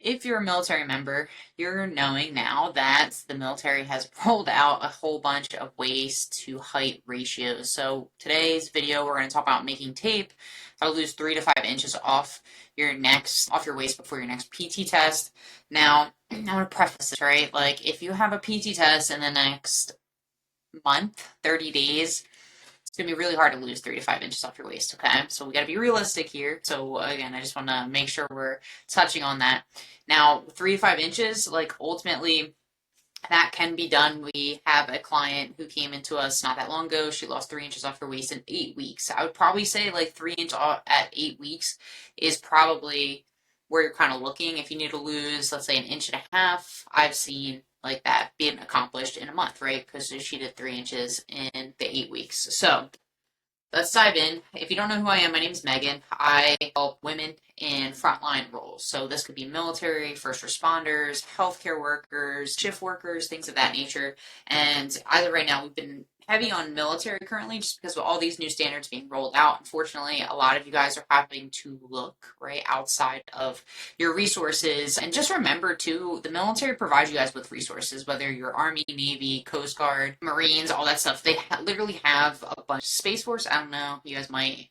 If you're a military member, you're knowing now that the military has rolled out a whole bunch of ways to height ratios. So today's video, we're going to talk about making tape that'll lose 3 to 5 inches off your waist before your next PT test. Now, I want to preface this, right? Like, if you have a PT test in the next month, 30 days, it's going to be really hard to lose 3 to 5 inches off your waist, okay? So we got to be realistic here. So again, I just want to make sure we're touching on that. Now, 3 to 5 inches, like ultimately, that can be done. We have a client who came into us not that long ago. She lost 3 inches off her waist in 8 weeks. I would probably say like 3 inches at 8 weeks is probably where you're kind of looking. If you need to lose, let's say, an inch and a half, I've seen like that being accomplished in a month, right? Because she did 3 inches in the 8 weeks. So let's dive in. If you don't know who I am, my name is Megan. I help women in frontline roles. So this could be military, first responders, healthcare workers, shift workers, things of that nature. And as of right now, we've been heavy on military currently just because of all these new standards being rolled out. Unfortunately, a lot of you guys are having to look right outside of your resources. And just remember too, the military provides you guys with resources, whether you're Army, Navy, Coast Guard, Marines, all that stuff. They literally have a bunch. Space Force, I don't know, you guys might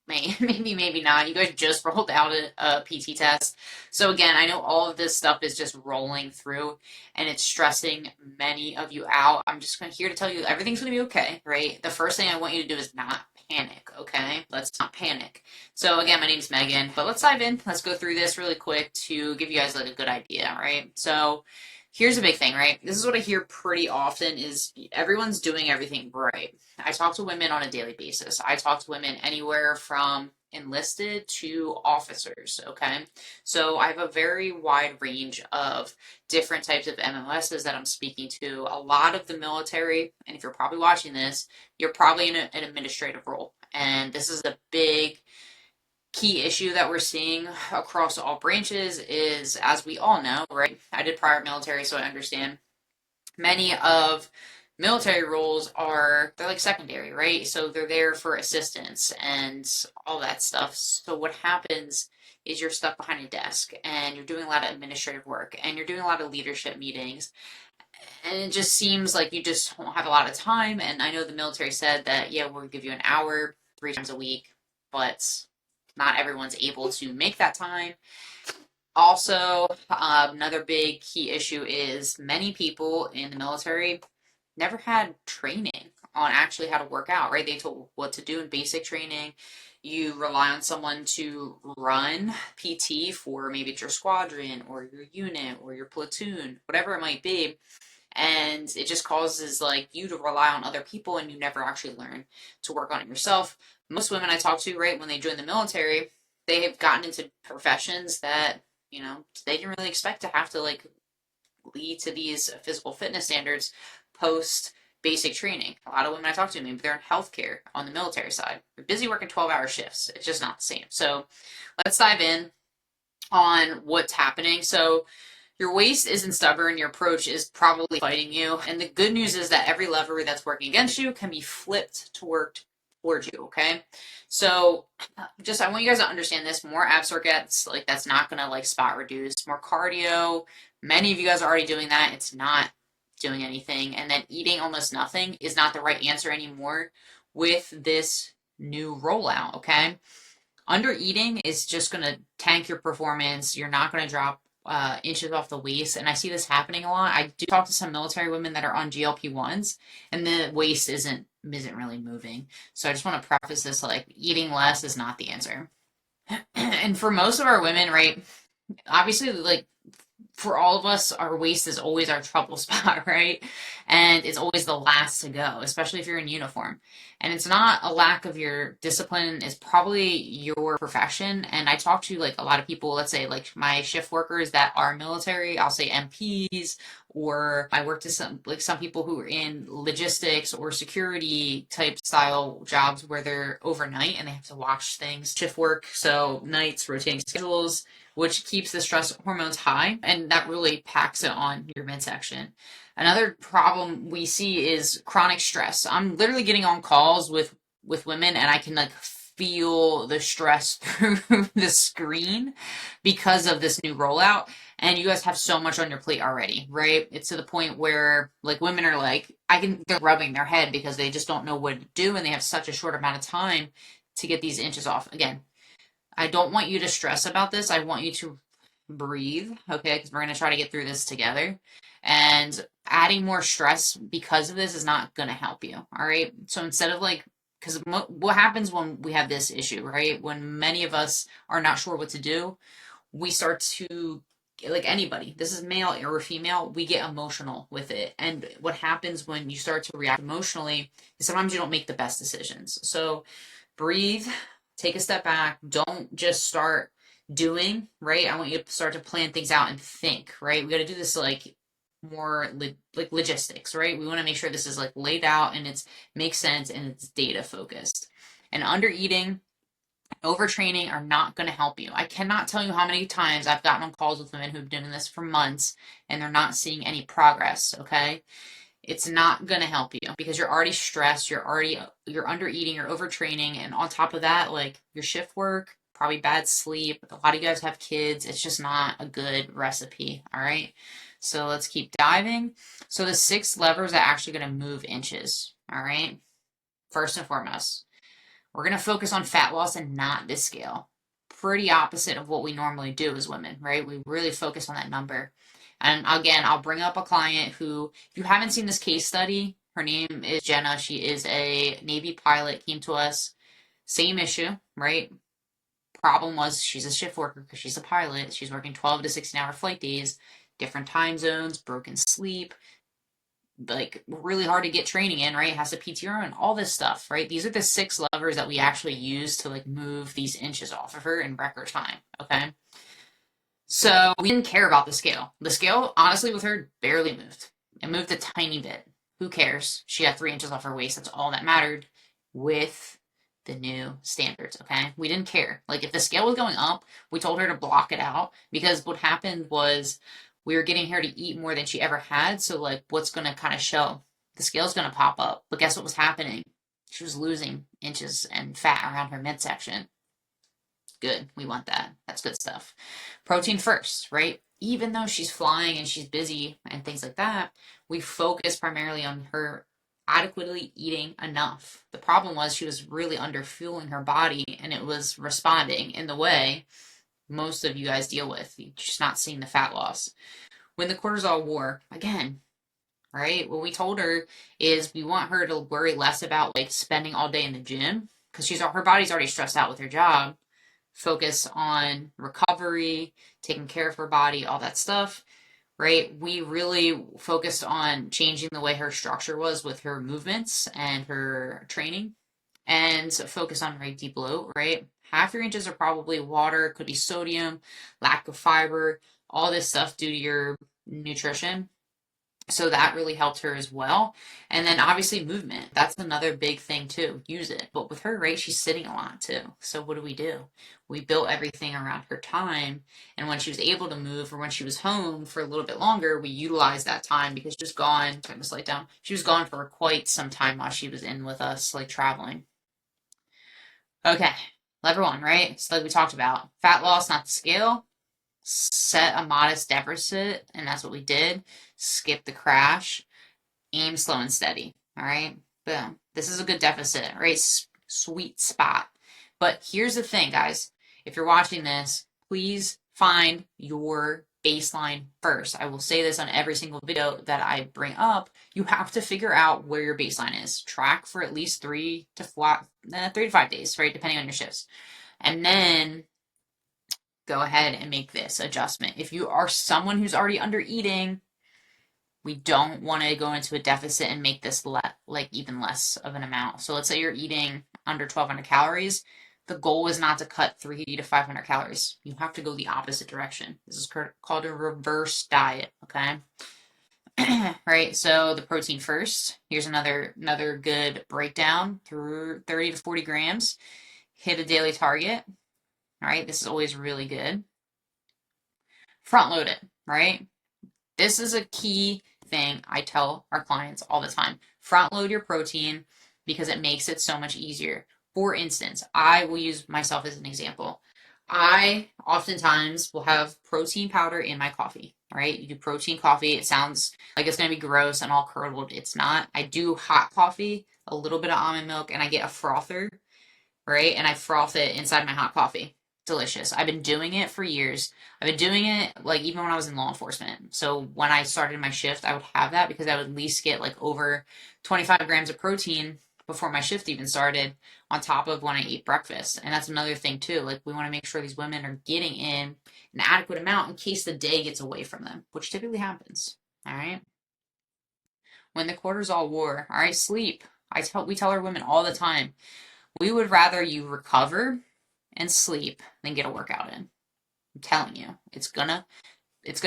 maybe not. You guys just rolled out a PT test. So again, I know all of this stuff is just rolling through and it's stressing many of you out. I'm just here to tell you everything's going to be okay, right? The first thing I want you to do is not panic, okay? Let's not panic. So again, my name's Megan, but let's dive in. Let's go through this really quick to give you guys like a good idea, right? So here's a big thing, right? This is what I hear pretty often is everyone's doing everything right. I talk to women on a daily basis. I talk to women anywhere from enlisted to officers, okay? So I have a very wide range of different types of MOSs that I'm speaking to. A lot of the military, and if you're probably watching this, you're probably in an administrative role. And this is a big key issue that we're seeing across all branches is, as we all know, right? I did prior military, so I understand many of military roles they're like secondary, right? So they're there for assistance and all that stuff. So what happens is you're stuck behind a desk and you're doing a lot of administrative work and you're doing a lot of leadership meetings. And it just seems like you just won't have a lot of time. And I know the military said that, yeah, we'll give you an hour 3 times a week, but not everyone's able to make that time. Also, another big key issue is many people in the military never had training on actually how to work out, right? They told what to do in basic training. You rely on someone to run PT for maybe it's your squadron or your unit or your platoon, whatever it might be. And it just causes like you to rely on other people and you never actually learn to work on it yourself. Most women I talk to, right, when they join the military, they have gotten into professions that, they didn't really expect to have to like lead to these physical fitness standards post basic training. A lot of women I talk to, maybe they're in healthcare on the military side. They're busy working 12-hour shifts. It's just not the same. So let's dive in on what's happening. So your waist isn't stubborn. Your approach is probably fighting you. And the good news is that every lever that's working against you can be flipped to work towards you, okay? So I want you guys to understand this. More ab circuits, like that's not going to like spot reduce. More cardio. Many of you guys are already doing that. It's not doing anything. And then eating almost nothing is not the right answer anymore with this new rollout, okay? Under eating is just going to tank your performance. You're not going to drop inches off the waist. And I see this happening a lot. I do talk to some military women that are on GLP-1s and the waist isn't really moving. So I just want to preface this like eating less is not the answer. And for most of our women, right, obviously like for all of us, our waist is always our trouble spot, right? And it's always the last to go, especially if you're in uniform. And it's not a lack of your discipline, it's probably your profession. And I talk to like a lot of people, let's say like my shift workers that are military, I'll say MPs, or I work to some people who are in logistics or security type style jobs where they're overnight and they have to watch things, shift work, so nights, rotating schedules, which keeps the stress hormones high, and that really packs it on your midsection. Another problem we see is chronic stress. I'm literally getting on calls with women, and I can like feel the stress through the screen because of this new rollout. And you guys have so much on your plate already, right? It's to the point where like women are like, they're rubbing their head because they just don't know what to do and they have such a short amount of time to get these inches off. Again, I don't want you to stress about this. I want you to breathe, okay? Because we're going to try to get through this together. And adding more stress because of this is not going to help you, all right? So instead of like, because what happens when we have this issue, right? When many of us are not sure what to do, we start to, like anybody, this is male or female, we get emotional with it. And what happens when you start to react emotionally is sometimes you don't make the best decisions. So breathe, take a step back, don't just start doing, right? I want you to start to plan things out and think, right? We got to do this like more like logistics, right? We want to make sure this is like laid out and it's makes sense and it's data focused. And under eating, overtraining are not going to help you. I cannot tell you how many times I've gotten on calls with women who've been doing this for months and they're not seeing any progress, okay? It's not going to help you because you're already stressed, you're under eating, you're overtraining, and on top of that, like your shift work, probably bad sleep. A lot of you guys have kids. It's just not a good recipe, all right? So let's keep diving. So the 6 levers are actually going to move inches, all right? First and foremost, we're going to focus on fat loss and not this scale. Pretty opposite of what we normally do as women, right? We really focus on that number. And again, I'll bring up a client who, if you haven't seen this case study, her name is Jenna. She is a Navy pilot, came to us, same issue, right? Problem was she's a shift worker because she's a pilot. She's working 12 to 16-hour flight days, different time zones, broken sleep, like really hard to get training in, right? Has to PTO and all this stuff, right? These are the 6 levers that we actually use to like move these inches off of her in record time, okay? So we didn't care about the scale. The scale, honestly, with her, barely moved. It moved a tiny bit. Who cares? She got 3 inches off her waist. That's all that mattered with the new standards, okay? We didn't care. Like, if the scale was going up, we told her to block it out because what happened was we were getting her to eat more than she ever had. So, like, what's going to kind of show? The scale's going to pop up. But guess what was happening? She was losing inches and fat around her midsection. Good. We want that. That's good stuff. Protein first, right? Even though she's flying and she's busy and things like that, we focus primarily on her adequately eating enough. The problem was she was really underfueling her body and it was responding in the way most of you guys deal with. You're just not seeing the fat loss. When the cortisol war, again, right? What we told her is we want her to worry less about like spending all day in the gym because her body's already stressed out with her job. Focus on recovery, taking care of her body, all that stuff, right? We really focused on changing the way her structure was with her movements and her training and focus on right de-bloat, right? Half your inches are probably water, could be sodium, lack of fiber, all this stuff due to your nutrition. So that really helped her as well. And then obviously movement. That's another big thing too. Use it. But with her, right, she's sitting a lot too. So what do? We built everything around her time. And when she was able to move or when she was home for a little bit longer, we utilized that time because she was gone. Turn this light down. She was gone for quite some time while she was in with us, like traveling. Okay. Lever 1, right? So like we talked about, fat loss, not the scale. Set a modest deficit, and that's what we did. Skip the crash. Aim slow and steady. All right? Boom. This is a good deficit, right? Sweet spot. But here's the thing, guys. If you're watching this, please find your baseline first. I will say this on every single video that I bring up. You have to figure out where your baseline is. Track for at least 3 to 5 days, right? Depending on your shifts. And then go ahead and make this adjustment. If you are someone who's already under eating, we don't want to go into a deficit and make this like even less of an amount. So let's say you're eating under 1,200 calories. The goal is not to cut 300 to 500 calories. You have to go the opposite direction. This is called a reverse diet, okay? Right, so the protein first. Here's another good breakdown through 30 to 40 grams. Hit a daily target. All right, this is always really good. Front load it, right? This is a key thing I tell our clients all the time. Front load your protein because it makes it so much easier. For instance, I will use myself as an example. I oftentimes will have protein powder in my coffee. All right, you do protein coffee. It sounds like it's going to be gross and all curdled. It's not. I do hot coffee, a little bit of almond milk, and I get a frother, right? And I froth it inside my hot coffee. Delicious. I've been doing it for years. I've been doing it like even when I was in law enforcement. So when I started my shift, I would have that because I would at least get like over 25 grams of protein before my shift even started on top of when I eat breakfast. And that's another thing too. Like we want to make sure these women are getting in an adequate amount in case the day gets away from them, which typically happens. All right. When the cortisol war, all right, sleep. We tell our women all the time, we would rather you recover and sleep than get a workout in. I'm telling you, it's gonna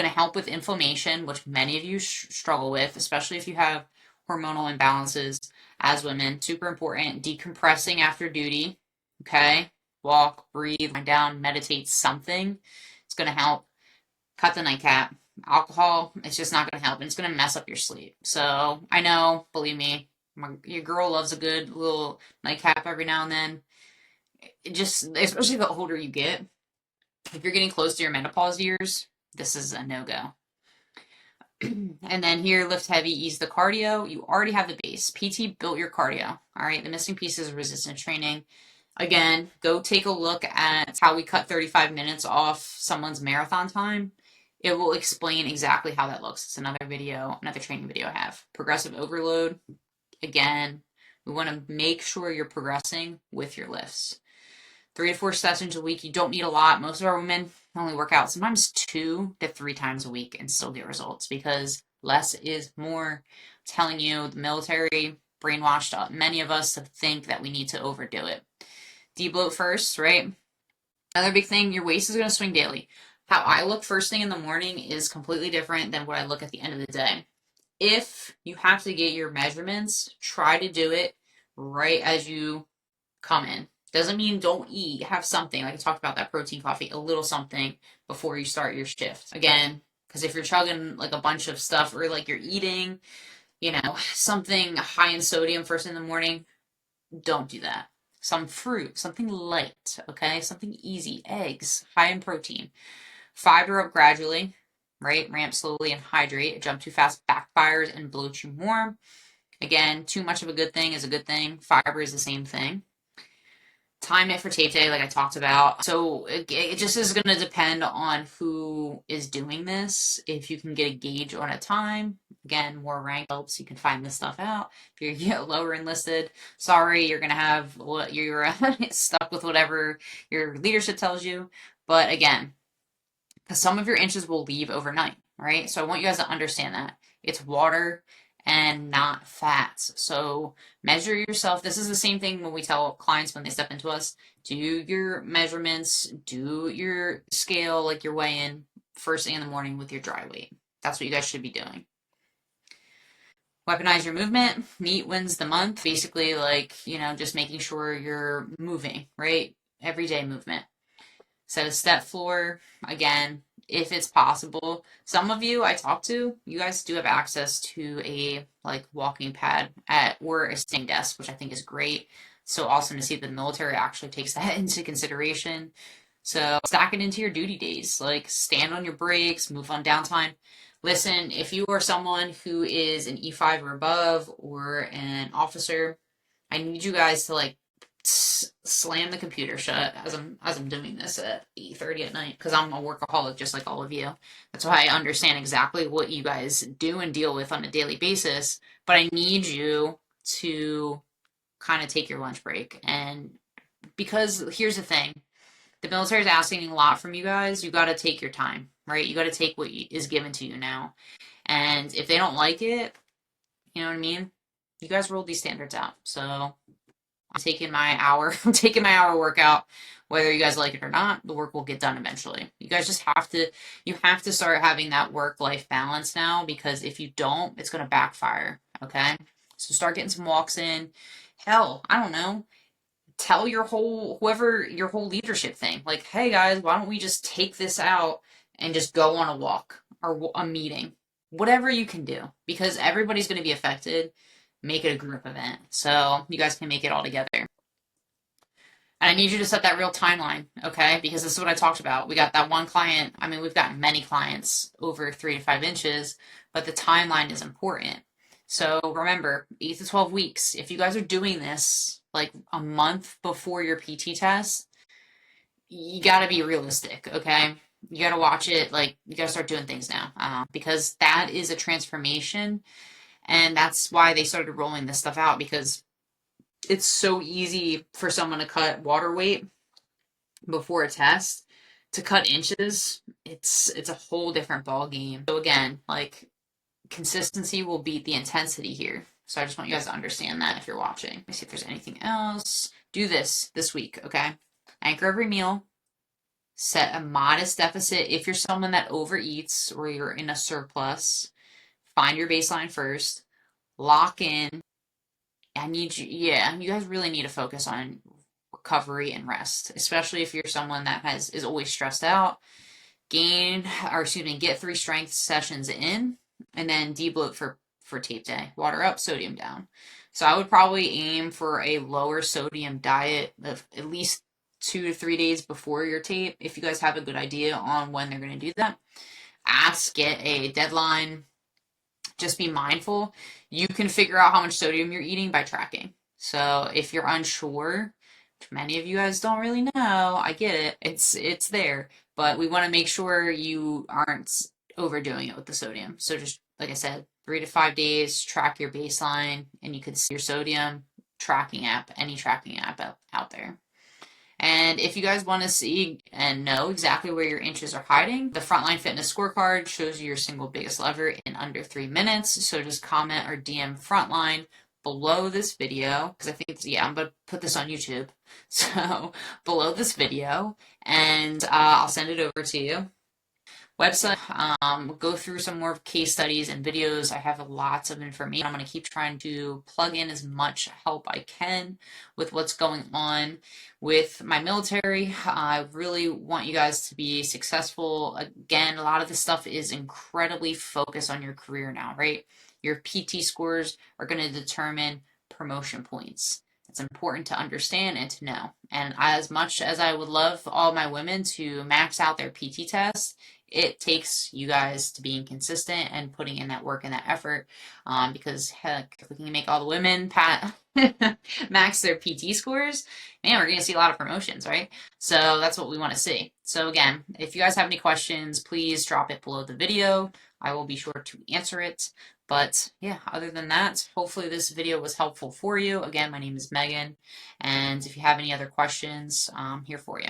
help with inflammation, which many of you struggle with, especially if you have hormonal imbalances as women. Super important. Decompressing after duty. Okay, walk, breathe, wind down, meditate. Something. It's gonna help. Cut the nightcap. Alcohol, it's just not gonna help, and it's gonna mess up your sleep. So I know, believe me, your girl loves a good little nightcap every now and then. It just, especially the older you get, if you're getting close to your menopause years, this is a no-go. And then here, lift heavy, ease the cardio. You already have the base. PT built your cardio. All right, the missing piece is resistance training. Again, go take a look at how we cut 35 minutes off someone's marathon time. It will explain exactly how that looks. It's another video, another training video I have. Progressive overload. Again, we want to make sure you're progressing with your lifts. 3 to 4 sessions a week. You don't need a lot. Most of our women only work out sometimes 2 to 3 times a week and still get results because less is more. I'm telling you, the military brainwashed many of us to think that we need to overdo it. De-bloat first, right? Another big thing, your waist is going to swing daily. How I look first thing in the morning is completely different than what I look at the end of the day. If you have to get your measurements, try to do it right as you come in. Doesn't mean don't eat. Have something, like I talked about that protein coffee, a little something before you start your shift. Again, because if you're chugging like a bunch of stuff or like you're eating, something high in sodium first in the morning, don't do that. Some fruit, something light, okay? Something easy. Eggs, high in protein. Fiber up gradually, right? Ramp slowly and hydrate. Jump too fast backfires and bloats you more. Again, too much of a good thing is a good thing. Fiber is the same thing. Time it for tape day, like I talked about. So it just is going to depend on who is doing this. If you can get a gauge on a time, again, more rank helps. You can find this stuff out. If you're lower enlisted, sorry, you're going to have what you're stuck with whatever your leadership tells you. But again, because some of your inches will leave overnight, right? So I want you guys to understand that. It's water and not fats. So measure yourself. This is the same thing when we tell clients when they step into us, do your measurements, do your scale, like your weigh-in first thing in the morning with your dry weight. That's what you guys should be doing. Weaponize your movement. Meet wins the month. Basically, just making sure you're moving, right? Everyday movement. Set a step floor. Again, if it's possible. Some of you I talk to, you guys do have access to a walking pad or a standing desk, which I think is great. So awesome to see that the military actually takes that into consideration. So stack it into your duty days. Like stand on your breaks, move on downtime. Listen, if you are someone who is an E5 or above or an officer, I need you guys to slam the computer shut as I'm doing this at 8:30 at night because I'm a workaholic just like all of you. That's why I understand exactly what you guys do and deal with on a daily basis, but I need you to kind of take your lunch break. And because here's the thing, the military is asking a lot from you guys. You got to take your time, right? You got to take what is given to you now. And if they don't like it, you know what I mean? You guys rolled these standards out. So I'm taking my hour workout, whether you guys like it or not. The work will get done eventually. You guys just have to start having that work-life balance now, because if you don't, it's going to backfire. Okay. So start getting some walks in. Hell, I don't know. Tell your whole leadership thing. Like, hey guys, why don't we just take this out and just go on a walk or a meeting? Whatever you can do, because everybody's going to be affected. Make it a group event so you guys can make it all together. And I need you to set that real timeline, okay? Because this is what I talked about. We got that one client. I mean, we've got many clients over 3 to 5 inches, but the timeline is important. So remember, 8 to 12 weeks. If you guys are doing this like a month before your PT test, you got to be realistic, okay? You got to watch it. Like, you got to start doing things now because that is a transformation. And that's why they started rolling this stuff out because it's so easy for someone to cut water weight before a test. To cut inches, it's a whole different ball game. So again, like, consistency will beat the intensity here. So I just want you guys to understand that if you're watching. Let me see if there's anything else. Do this week, okay? Anchor every meal. Set a modest deficit if you're someone that overeats or you're in a surplus. Find your baseline first. Lock in. I need you, yeah, you guys really need to focus on recovery and rest, especially if you're someone that is always stressed out. Get 3 strength sessions in, and then de-bloat for tape day. Water up, sodium down. So I would probably aim for a lower sodium diet of at least 2 to 3 days before your tape. If you guys have a good idea on when they're going to do that, get a deadline. Just be mindful. You can figure out how much sodium you're eating by tracking. So if you're unsure, which many of you guys don't really know, I get it. It's there, but we want to make sure you aren't overdoing it with the sodium. So just like I said, 3 to 5 days, track your baseline, and you can see your sodium tracking app, any tracking app out there. And if you guys want to see and know exactly where your inches are hiding, the Frontline Fitness Scorecard shows you your single biggest lever in under 3 minutes. So just comment or DM Frontline below this video, because I think I'm going to put this on YouTube. So below this video, and I'll send it over to you. Website, go through some more case studies and videos. I have lots of information. I'm going to keep trying to plug in as much help I can with what's going on with my military. I really want you guys to be successful. Again, a lot of this stuff is incredibly focused on your career now, right? Your PT scores are going to determine promotion points. It's important to understand and to know. And as much as I would love all my women to max out their PT tests, it takes you guys to being consistent and putting in that work and that effort, because heck, if we can make all the women max their PT scores, man, we're going to see a lot of promotions, right? So that's what we want to see. So again, if you guys have any questions, please drop it below the video. I will be sure to answer it. But yeah, other than that, hopefully this video was helpful for you. Again, my name is Megan, and if you have any other questions, I'm here for you.